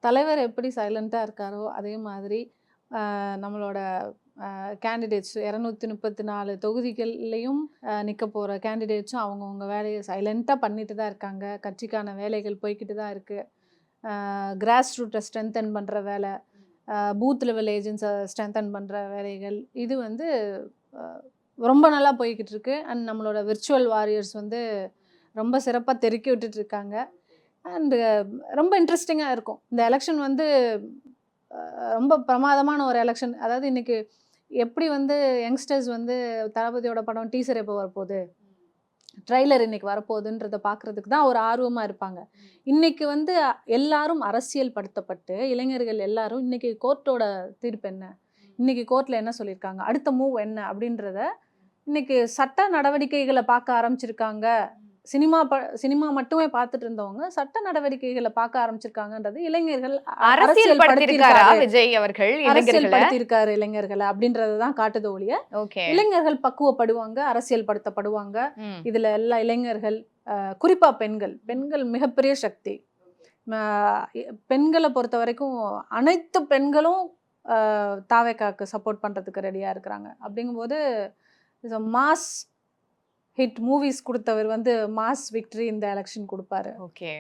தலைவர் எப்படி சைலண்ட்டாக இருக்காரோ அதே மாதிரி நம்மளோட கேண்டிடேட்ஸ் 234 தொகுதிகள்லையும் நிற்க போகிற கேண்டிடேட்ஸும் அவங்கவுங்க வேலையை சைலண்ட்டாக பண்ணிட்டு தான் இருக்காங்க. கட்சிக்கான வேலைகள் போய்கிட்டு தான் இருக்குது. கிராஸ் ரூட்டை ஸ்ட்ரென்தன் பண்ணுற வேலை, பூத் லெவல் ஏஜென்ட்ஸை ஸ்ட்ரென்தன் பண்ணுற வேலைகள், இது வந்து அஹ், ரொம்ப நல்லா போய்கிட்டு இருக்கு. அண்ட் நம்மளோட விர்ச்சுவல் வாரியர்ஸ் வந்து ரொம்ப சிறப்பாக தெருக்கி விட்டுட்டு இருக்காங்க. அண்டு ரொம்ப இன்ட்ரெஸ்டிங்காக இருக்கும். இந்த எலெக்ஷன் வந்து ரொம்ப பிரமாதமான ஒரு எலெக்ஷன். அதாவது இன்னைக்கு எப்படி வந்து யங்ஸ்டர்ஸ் வந்து தளபதியோட படம் டீசர் எப்போ வரப்போகுது, ட்ரெய்லர் இன்னைக்கு வரப்போகுதுன்றத பார்க்குறதுக்கு தான் ஒரு ஆர்வமாக இருப்பாங்க. இன்னைக்கு வந்து எல்லாரும் அரசியல் படுத்தப்பட்டு இளைஞர்கள் எல்லாரும் இன்னைக்கு கோர்ட்டோட தீர்ப்பு என்ன, இன்னைக்கு கோர்ட்டில் என்ன சொல்லியிருக்காங்க, அடுத்த மூவ் என்ன அப்படின்றத இன்னைக்கு சட்ட நடவடிக்கைகளை பார்க்க ஆரம்பிச்சிருக்காங்க. சினிமா மட்டுமே பார்த்துட்டு இருந்தவங்க சட்ட நடவடிக்கைகளை பார்க்க ஆரம்பிச்சிருக்காங்கன்றது இளைஞர்கள் அரசியல் படுத்திருக்காரா விஜய் அவர்கள் அரசியல் படுத்திருக்காரு இளைஞர்களை அப்படின்றத தான் காட்டுது ஒழிய இளைஞர்கள் பக்குவப்படுவாங்க, அரசியல் படுத்தப்படுவாங்க. இதுல எல்லா இளைஞர்கள், குறிப்பா பெண்கள் மிகப்பெரிய சக்தி. பெண்களை பொறுத்த வரைக்கும் அனைத்து பெண்களும் தாவேக்காக்கு சப்போர்ட் பண்றதுக்கு ரெடியா இருக்கிறாங்க. அப்படிங்கும்போது மாஸ் ஹிட் மூவிஸ் கொடுத்தவர் வந்து மாஸ் விக்டரி இந்த எலெக்ஷன் கொடுப்பாரு. ஓகே.